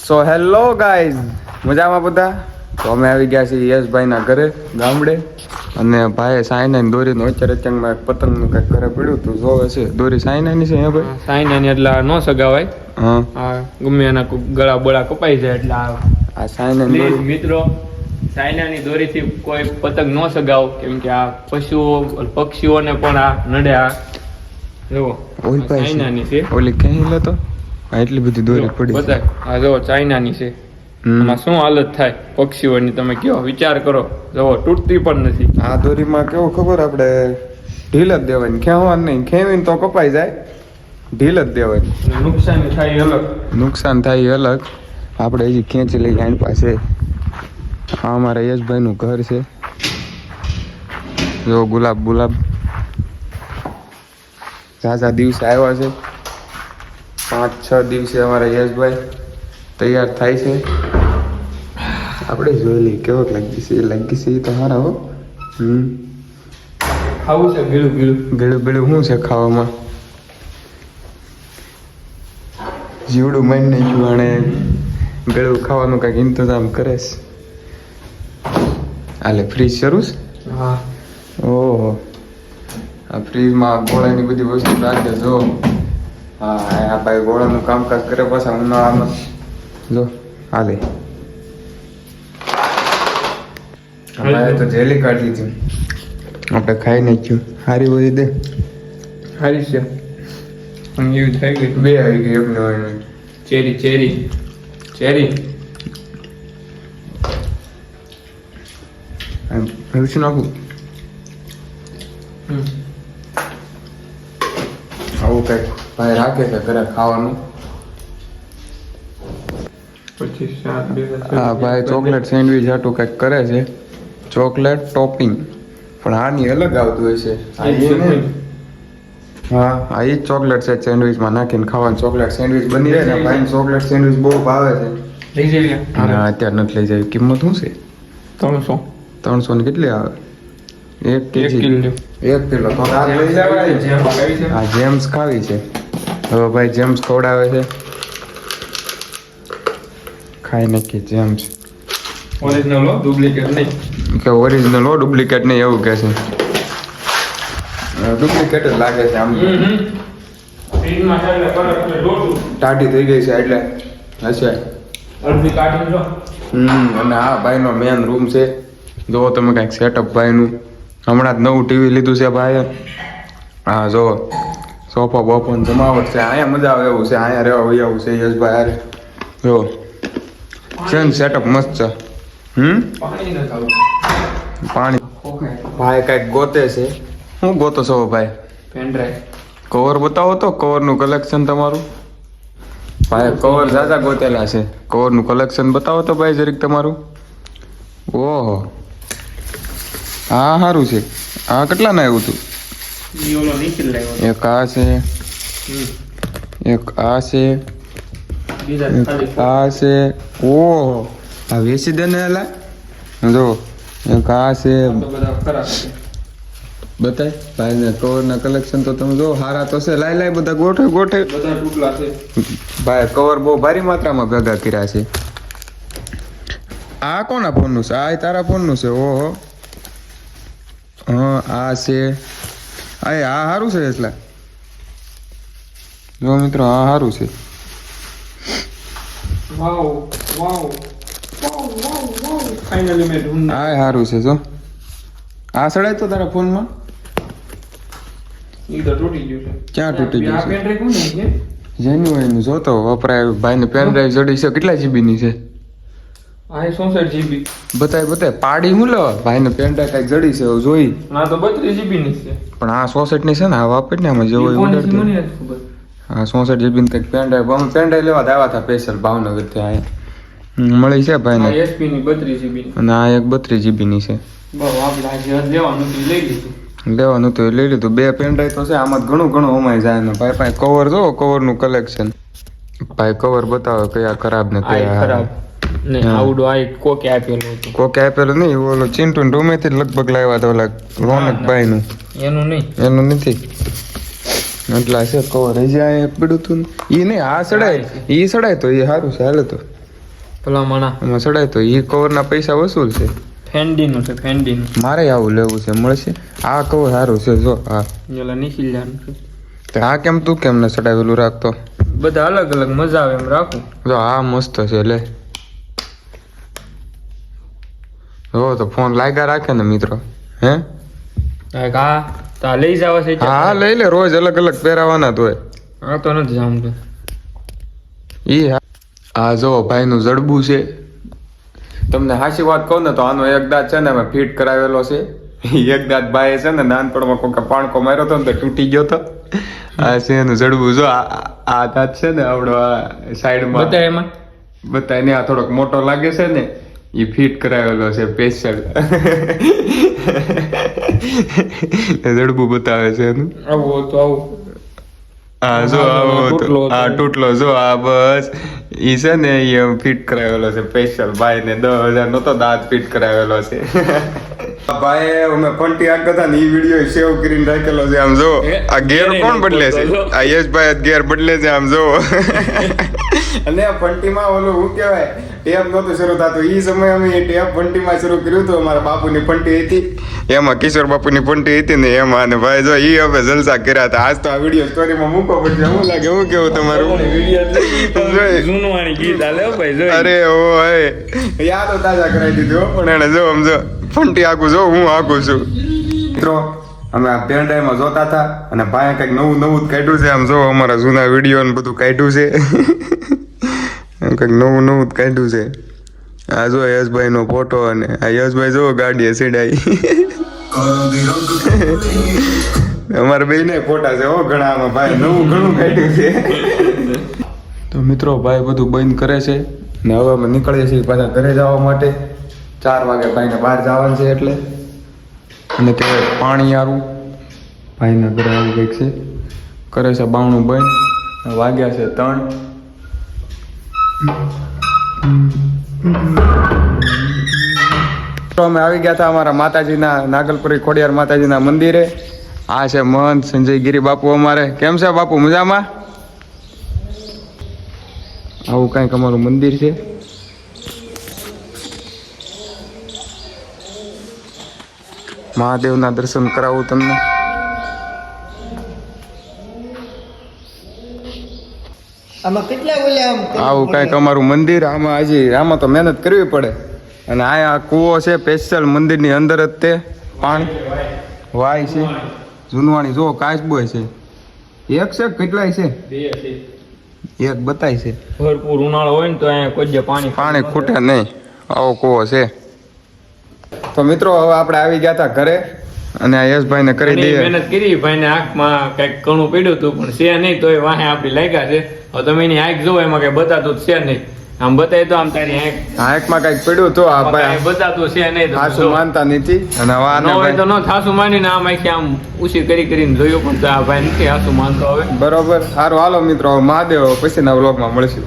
So hello guys, મજામાં બધા? તો અમે આવી ગયા છીએ યશભાઈના ઘરે ગામડે. અને ભાઈ સાઈનાની દોરીનો અત્યારે ચંગમાં એક પતંગનું કંઈક ઘરે પડ્યું હતું, જોવે છે. દોરી સાઈનાની છે હે ભાઈ? સાઈનાની એટલે ન સગાવાય. હા, આ ગમે એના ગળા બળા કપાઈ જાય એટલે આ સાઈનાની પ્લીઝ દોરી. મિત્રો, સાઈનાની દોરીથી કોઈ પતંગ ન સગાવો, કેમ કે આ પશુઓ પક્ષીઓને પણ આ નડે. આ જુઓ, ઓલી ભાઈ ચાઇનાની છે. ઓલી ક્યાંય લેતો એટલી બધી દોરી પડી છે. બતાય, આ જો ચાઇનાની છે. આમાં શું હાલત થાય પક્ષીઓની, તમે કયો વિચાર કરો. જો તૂટતી પણ નથી. આ દોરીમાં કેવું ખબર, આપણે ઢીલ જ દેવાની, ખેંચવાની નહીં. ખેંચીને તો કપાઈ જાય, ઢીલ જ દેવાની. અને નુકસાન થાય અલગ. નુકસાન થાય એ અલગ. આપણે હજી ખેંચી લઈએ આની પાસે. આ અમારા યશભાઈનું ઘર છે. જો ગુલાબ ઝાઝા દિવસે આવ્યા છે. 5-6 દિવસે અમારા યશભાઈ તૈયાર થાય છે. આપણે જોઈ લઈએ કેવો લાગી છે એ તો સારા હો. ખાવું છે ગળું શું છે ખાવામાં? જીવડું મારી નાખ્યું આણે. ગળું ખાવાનું કાંઈક ઇંતજામ કરે છે. હાલે ફ્રીજ શરૂ છે. હા, ઓહો, આ ફ્રીજમાં ગોળાની બધી વસ્તુ રાખે. જો હા, આ ભાઈ ગોળાનું કામકાજ કરે પાછા ઉનાળામાં. જો હાલે અમારે તો જેલી કાઢી લીધી, આપણે ખાઈ નાખ્યું. હારી બધી દે. સારી છે. અને એવી થઈ ગઈ. 2 આવી ગઈ એમને હોય. ચેરી ભેળસી નાખું. આવું કંઈક ભાઈ રાખે છે ઘરે ખાવાનું. પછી શાક બે હા ભાઈ ચોકલેટ સેન્ડવીચ હાટું કંઈક કરે છે. ચોકલેટ ટોપિંગ પણ આની અલગ આવતું હોય છે. હા, આ એ જ ચોકલેટ છે સેન્ડવીચમાં નાખીને ખાવાનું. ચોકલેટ સેન્ડવીચ બની રહે ને ભાઈ. ચોકલેટ સેન્ડવીચ બહુ ભાવે છે. લઈ જઈએ. ના અત્યારે નથી લઈ જાય. કિંમત શું છે? 300 300 ની કેટલી આવે? 1 kg. 1 કિલો તો આ લઈ લેવાય. આ જેમ્સ ખાવી છે. હવે ભાઈ જેમ્સ ખવડાવે છે. ખાઈ નાખી જેમ્સ. ઓરિજિનલ ડુપ્લિકેટ નહીં. કે ઓરિજિનલ હો, ડુપ્લિકેટ નહીં એવું કે છે. ડુપ્લિકેટ જ લાગે છે આમ. ફ્રીજમાં છે એટલે બરફ એટલે લોટું. ટાટી થઈ ગઈ છે એટલે હશે. અડધી કાઢીને જો. અને આ ભાઈનો મેન રૂમ છે. જો તમે કાંઈક સેટઅપ ભાઈનું. હમણાં જ નવું ટીવી લીધું છે ભાઈએ. હા જો સોફા બોફાની જમાવટ છે. અહીંયા મજા આવે એવું છે. અહીંયા રહેવા હોય એવું છે યશભાઈ. અરે જો છે ને સેટઅપ મસ્ત છે. પાણી ન ખાવું. પાણી ખોખાય. ભાઈ કાંઈક ગોતે છે. શું ગોતો છો ભાઈ? Pen drive. કવર બતાવો તો, કવરનું કલેક્શન તમારું. ભાઈ કવર ઝાઝા ગોતેલા છે. કવરનું કલેક્શન બતાવો તો ભાઈ જરીક તમારું. ઓહો, હા સારું છે. આ કેટલાના આવ્યું હતું? ઈ ઓલો નીકળી લાવ્યો. એક આ છે, એક આ છે, બીજા ખાલી આ છે. ઓહો, આ વેચી દે ને એલા. જો એક આ છે. તો બધા ખરાબ છે. બતાય ભાઈને કવરના કલેક્શન તો તમે જો સારા તો છે. લાય બધા ગોઠે બધા ટુકડા છે. ભાઈ કવર બહુ ભારી માત્રામાં ભેગા કર્યા છે. આ કોના ફોનનું છે? આ તારા ફોનનું છે. ઓહો, હા આ છે. આ સારું છે. એટલે જો મિત્રો આ સારું છે. વાવ ફાઇનલી મેં ઢૂંઢ. આ સારું છે. જો આ સડાય તો તારા ફોનમાં. ઈ તો તૂટી ગયું છે. ક્યાં તૂટી ગયું આ છે? પેન ડ્રાઈવ કોની છે? જેન્યુઅન જોતો વપરાય. ભાઈને પેન ડ્રાઈવ જડી છે. કેટલા જીબીની છે? આ 64 GB. બતાય પાડી હું લો. ભાઈને પેન ડ્રાઈવ કાંઈક જડી છે એવું જોઈ. ના તો 32 GB ની છે. પણ આ 64 ની છે ને. આ વાપર ને આમાં જેવો ઈ કોની છે ઉડાડતી. મને નથી ખબર. હા 64 GB ની કંઈક પેન ડ્રાઈવ. અમે પેન ડ્રાઈવ લેવા આવ્યા હતા સ્પેશિયલ ભાવનગર થી. અહીંયા મળી છે આ ભાઈને. SP ની 32 GB ની. અને આ એક 32 GB ની છે. બહુ આપણે આજે લેવાનું હતું લઈ લીધું. લેવાનું તો લઈ લીધું. 2 પેન ડ્રાઈવ તો છે. આમાં ઘણું અમાય જાય ને ભાઈ. ભાઈ કવર જો, કવરનું કલેક્શન. ભાઈ કવર બતાવો કયા ખરાબ ને આ કયા ખરાબ ને આવડો આ કોકે આપેલું હતું. કોકે આપેલું નહીં. ઓલો ચિંટુ ને રૂમેથી લગભગ લાવ્યા હતા ઓલા રોનકભાઈ નું. એનું નહીં. એનું નથી. એટલા છે કવર. હજી આ પડ્યું હતું. ઈ નહીં, આ સડાય. ઈ સડાય તો એ સારું છે. હાલે તો ભલામણા એમાં ચડાય તો એ કવરના પૈસા વસૂલ છે. ફેન્ડીનું છે, ફેન્ડીનું. મારે આવું લેવું છે, મળશે? આ કવર સારું છે જો. હા પેલા નિશિલ્યાનું છે. તો આ કેમ તું કેમ ને ચડાવેલું રાખતો? બધા અલગ અલગ મજા આવે એમ રાખું. જો આ મસ્ત છે, લે. જો તો ફોન લાગ્યા રાખે ને મિત્રો. હે હા તા લઈ જાવ છે. હા લઈ લે, રોજ અલગ અલગ પહેરાવાના તો હોય. હા તો નથી જામતું. ઈ આ જો ભાઈનું જડબું છે. તમને હાચી વાત કહું ને તો આનો એક દાંત છે ને મેં ફિટ કરાવેલો છે. એક દાંત ભાઈ છે ને નાનપણમાં કોઈક પાણકો માર્યો હતો ને તો તૂટી ગયો હતો. આ છે એનું જડબું. જો આ દાંત છે ને આવડો આ સાઈડમાં બતાય એમાં બતાય ને, આ થોડોક મોટો લાગે છે ને એ ફિટ કરાવેલો છે સ્પેશિયલ. જડબું બતાવે છે એનું. આવું તો આવું. હા જો આવો આ તૂટલો જો આ બસ ઈ છે ને એ ફિટ કરાવેલો છે સ્પેશિયલ. ભાઈ ને 10,000 નો તો દાંત ફિટ કરાવેલો છે. ભાઈ અમે ફંટી આગળ હતા ને એ વિડીયો સેવ કરીને રાખેલો છે. આમ જો આ ગેર કોણ બદલે છે? આ યશભાઈ ગેર બદલે છે. આમ જો અને આ ફંટીમાં ઓલું શું કહેવાય ટેપ નહોતું શરૂ થતું. એ સમયે અમે ટેપ ફંટીમાં શરૂ કર્યું હતું. અમારા બાપુની ફંટી હતી એમાં, કિશોર બાપુની ફંટી હતી ને એમાં. અને ભાઈ જો ઈ હવે જલસા કર્યા હતા. આજ તો આ વિડીયો સ્ટોરીમાં મૂકો પડશે. શું લાગે, શું કેવું તમારું? જૂનવાણી ગીત આલે ભાઈ જો. અરે ઓ હે યાદ તાજા કરાવી દીધું પણ એને જો સમજો ફંટી આખું જો હું આખું છું. મિત્રો અમે આ પેનડ્રાઈવમાં જોતા હતા અને ભાઈ કંઈક નવું નવું જ કાઢ્યું છે. આમ જો અમારા જૂના વિડીયો ને બધું કાઢ્યું છે. કંઈક નવું નવું જ કાઢ્યું છે. આ જો યશભાઈ નો ફોટો અને આ યશભાઈ જો ગાડીએ સીડાઈ. અમારે બે ને ફોટા છે હો ઘણા. આમાં ભાઈ નવું ઘણું કાઢ્યું છે. તો મિત્રો ભાઈ બધું બંધ કરે છે ને હવે અમે નીકળીએ છીએ પાછા ઘરે જવા માટે. 4 વાગે ભાઈને બહાર જવાનું છે એટલે. અને તે પાણી આરું ભાઈને ઘરે આવું કંઈક છે. કરે છે બાવણું બંધ. વાગ્યા છે 3. તો અમે આવી ગયા હતા અમારા માતાજીના નાગલપુરી ખોડિયાર માતાજીના મંદિરે. આ છે મહંત સંજયગીરી બાપુ અમારે. કેમ છે બાપુ, મજામાં? આવું કંઈક અમારું મંદિર છે. મહાદેવના દર્શન કરાવું તમને. આવું કંઈક અમારું મંદિર. આમાં તો મહેનત કરવી પડે. અને આ કૂવો છે સ્પેશિયલ મંદિરની અંદર જ. તે પાણી વાય છે જૂનવાણી. જો કાચબો છે. એક છે કેટલાય છે? 2 છે. એક બતાય છે. ભરપૂર ઉનાળો હોય ને તો અહીંયા કોઈ પાણી ખૂટે નહીં. આવો કૂવો છે. તો મિત્રો હવે આપણે આવી ગયા હતા ઘરે અને આ યશભાઈને કરી દઈએ. મહેનત કરી ભાઈને આંખમાં કઈક કણું પડ્યું હતું પણ છે નહીં તો એ વાહે આપડી લાગ્યા છે. હવે તમે એની આંખ જોવો એમાં કઈ બતાતું છે નહીં. આમ બતાય તો આમ તારી આંખમાં કઈક પડ્યું તો આ ભાઈ બતાતું છે નહીં. થાસું માનતા નથી. અને ન હોય તો ન થાસું માનીને આમ આખી આમ ઉછી કરીને જોયું પણ તો આ ભાઈ નથી હાસું માનતો હવે. બરોબર. સારું હાલો મિત્રો, મહાદેવ પછીના વ્લોગમાં મળશું.